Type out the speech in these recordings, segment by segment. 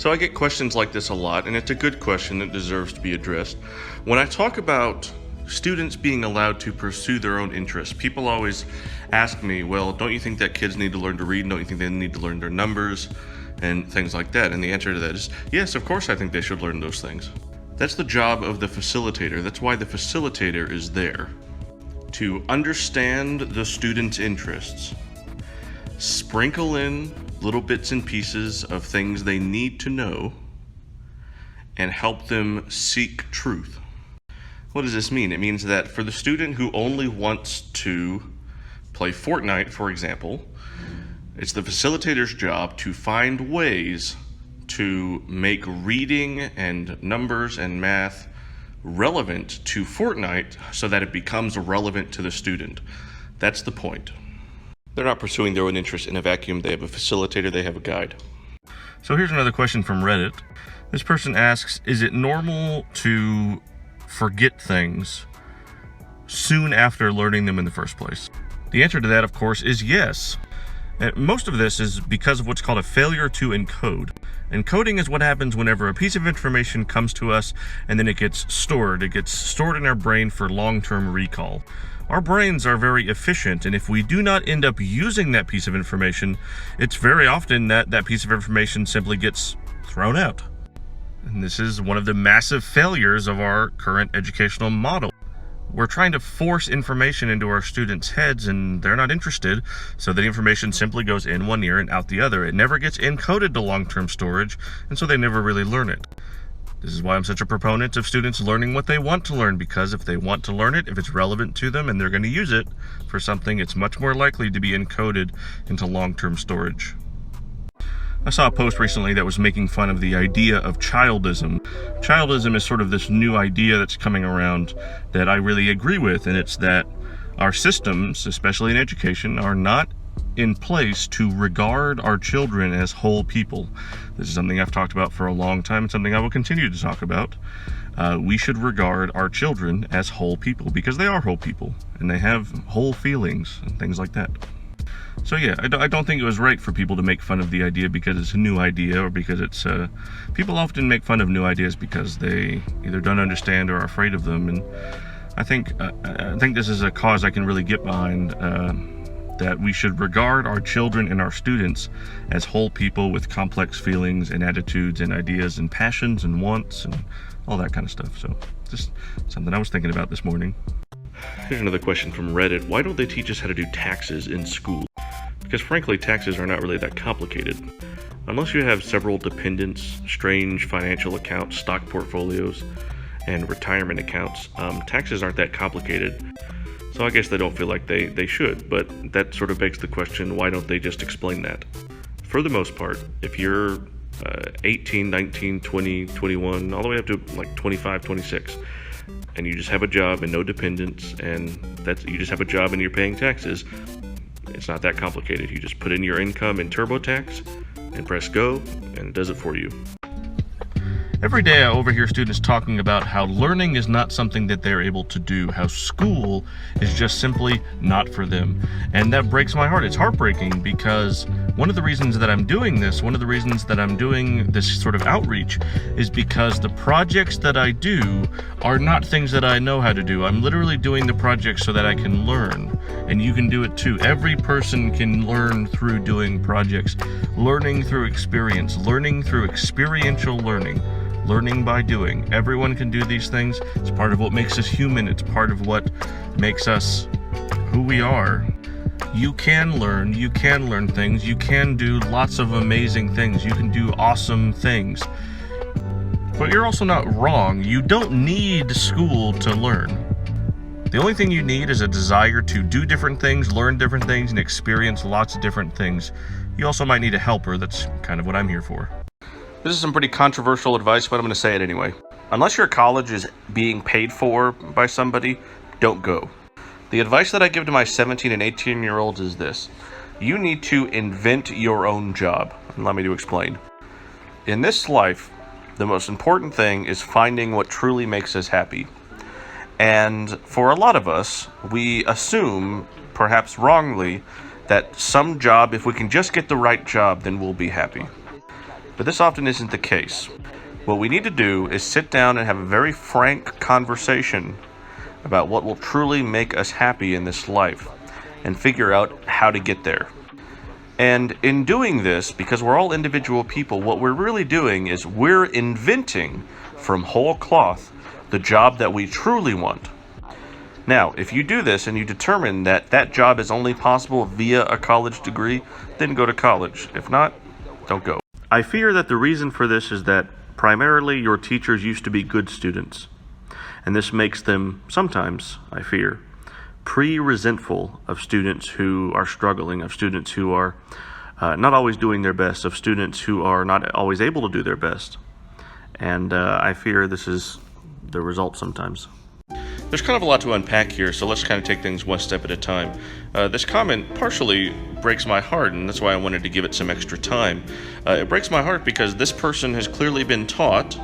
So I get questions like this a lot, and it's a good question that deserves to be addressed. When I talk about students being allowed to pursue their own interests, people always ask me, well, don't you think that kids need to learn to read? Don't you think they need to learn their numbers and things like that? And the answer to that is, yes, of course I think they should learn those things. That's the job of the facilitator. That's why the facilitator is there, to understand the student's interests, sprinkle in little bits and pieces of things they need to know, and help them seek truth. What does this mean? It means that for the student who only wants to play Fortnite, for example, it's the facilitator's job to find ways to make reading and numbers and math relevant to Fortnite so that it becomes relevant to the student. That's the point. They're not pursuing their own interests in a vacuum. They have a facilitator, they have a guide. So here's another question from Reddit. This person asks, is it normal to forget things soon after learning them in the first place? The answer to that, of course, is yes. And most of this is because of what's called a failure to encode. Encoding is what happens whenever a piece of information comes to us and then it gets stored. It gets stored in our brain for long-term recall. Our brains are very efficient, and if we do not end up using that piece of information, it's very often that that piece of information simply gets thrown out. And this is one of the massive failures of our current educational model. We're trying to force information into our students' heads, and they're not interested, so the information simply goes in one ear and out the other. It never gets encoded to long-term storage, and so they never really learn it. This is why I'm such a proponent of students learning what they want to learn, because if they want to learn it, if it's relevant to them and they're going to use it for something, it's much more likely to be encoded into long-term storage. I saw a post recently that was making fun of the idea of childism. Childism is sort of this new idea that's coming around that I really agree with, and it's that our systems, especially in education, are not in place to regard our children as whole people. This is something I've talked about for a long time and something I will continue to talk about. We should regard our children as whole people because they are whole people and they have whole feelings and things like that. So yeah, I don't think it was right for people to make fun of the idea because it's a new idea or because it's, people often make fun of new ideas because they either don't understand or are afraid of them. And I think this is a cause I can really get behind, that we should regard our children and our students as whole people with complex feelings and attitudes and ideas and passions and wants and all that kind of stuff. So just something I was thinking about this morning. Here's another question from Reddit. Why don't they teach us how to do taxes in school? Because frankly, taxes are not really that complicated. Unless you have several dependents, strange financial accounts, stock portfolios, and retirement accounts, taxes aren't that complicated. So I guess they don't feel like they should, but that sort of begs the question, why don't they just explain that? For the most part, if you're 18, 19, 20, 21, all the way up to like 25, 26, and you just have a job and no dependents, and you just have a job and you're paying taxes, it's not that complicated. You just put in your income in TurboTax and press go, and it does it for you. Every day I overhear students talking about how learning is not something that they're able to do, how school is just simply not for them. And that breaks my heart. It's heartbreaking because one of the reasons that I'm doing this sort of outreach is because the projects that I do are not things that I know how to do. I'm literally doing the projects so that I can learn. And you can do it too. Every person can learn through doing projects, learning through experience, learning through experiential learning. Learning by doing. Everyone can do these things. It's part of what makes us human. It's part of what makes us who we are. You can learn things. You can do lots of amazing things. You can do awesome things. But you're also not wrong. You don't need school to learn. The only thing you need is a desire to do different things, learn different things, and experience lots of different things. You also might need a helper. That's kind of what I'm here for. This is some pretty controversial advice, but I'm going to say it anyway. Unless your college is being paid for by somebody, don't go. The advice that I give to my 17 and 18-year-olds is this. You need to invent your own job. And allow me to explain. In this life, the most important thing is finding what truly makes us happy. And for a lot of us, we assume, perhaps wrongly, that some job, if we can just get the right job, then we'll be happy. but this often isn't the case. What we need to do is sit down and have a very frank conversation about what will truly make us happy in this life and figure out how to get there. And in doing this, because we're all individual people, what we're really doing is we're inventing from whole cloth the job that we truly want. Now, if you do this and you determine that that job is only possible via a college degree, then go to college. If not, don't go. I fear that the reason for this is that primarily your teachers used to be good students. And this makes them, sometimes, I fear, pre-resentful of students who are struggling, of students who are not always doing their best, of students who are not always able to do their best. And I fear this is the result sometimes. There's kind of a lot to unpack here, so let's kind of take things one step at a time. This comment partially breaks my heart, and that's why I wanted to give it some extra time. It breaks my heart because this person has clearly been taught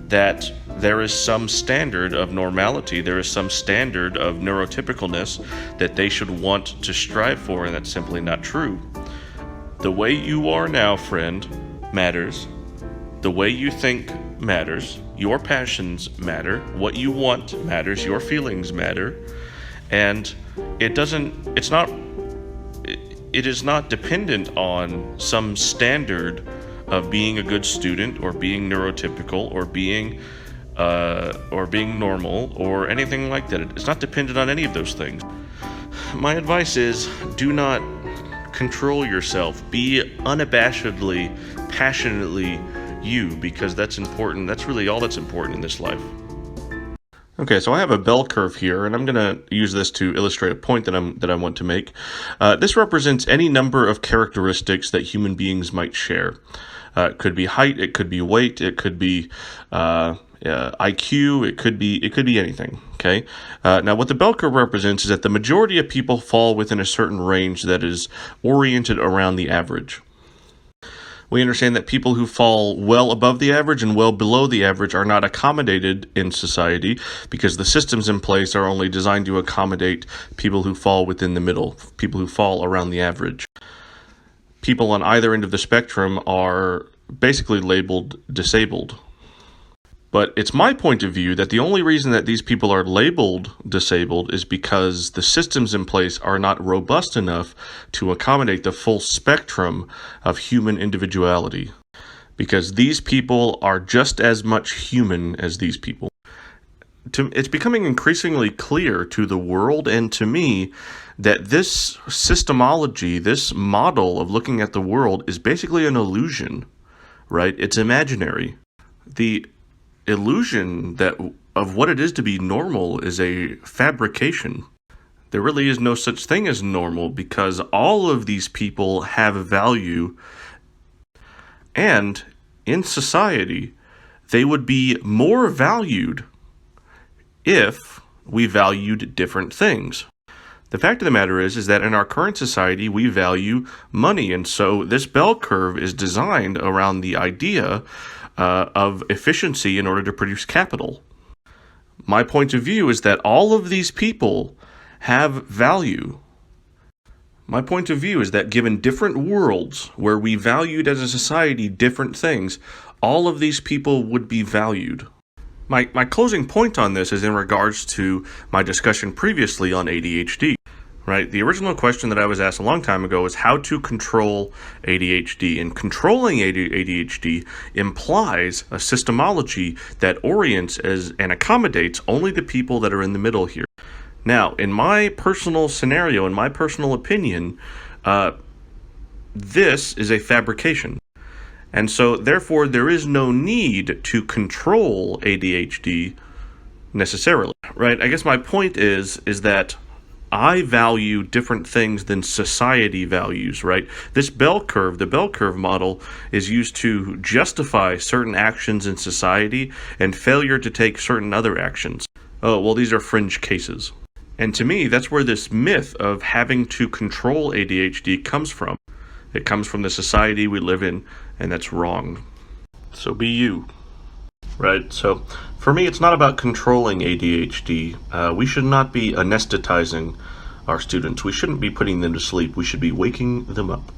that there is some standard of normality, there is some standard of neurotypicalness that they should want to strive for, and that's simply not true. The way you are now, friend, matters. The way you think matters. Your passions matter. What you want matters. Your feelings matter. And it is not dependent on some standard of being a good student or being neurotypical or being normal or anything like that. It's not dependent on any of those things. My advice is do not control yourself. Be unabashedly, passionately you, because that's important. That's really all that's important in this life. Okay, so I have a bell curve here, and I'm going to use this to illustrate a point that I want to make. This represents any number of characteristics that human beings might share. It could be height, it could be weight, it could be IQ, it could be anything. Okay. Now, what the bell curve represents is that the majority of people fall within a certain range that is oriented around the average. We understand that people who fall well above the average and well below the average are not accommodated in society because the systems in place are only designed to accommodate people who fall within the middle, people who fall around the average. People on either end of the spectrum are basically labeled disabled. But it's my point of view that the only reason that these people are labeled disabled is because the systems in place are not robust enough to accommodate the full spectrum of human individuality. Because these people are just as much human as these people. It's becoming increasingly clear to the world and to me that this systemology, this model of looking at the world is basically an illusion, right? It's imaginary. The illusion of what it is to be normal is a fabrication. There really is no such thing as normal because all of these people have value, and in society they would be more valued if we valued different things. The fact of the matter is that in our current society we value money, and so this bell curve is designed around the idea of efficiency in order to produce capital. My point of view is that all of these people have value. My point of view is that given different worlds where we valued as a society different things, all of these people would be valued. My closing point on this is in regards to my discussion previously on ADHD. Right? The original question that I was asked a long time ago was how to control ADHD. And controlling ADHD implies a systemology that orients and accommodates only the people that are in the middle here. Now, in my personal scenario, in my personal opinion, this is a fabrication. And so, therefore, there is no need to control ADHD necessarily. Right? I guess my point is that I value different things than society values, right? This bell curve, the bell curve model, is used to justify certain actions in society and failure to take certain other actions. Oh, well, these are fringe cases. And to me, that's where this myth of having to control ADHD comes from. It comes from the society we live in, and that's wrong. So be you. Right, so for me, it's not about controlling ADHD. We should not be anesthetizing our students. We shouldn't be putting them to sleep. We should be waking them up.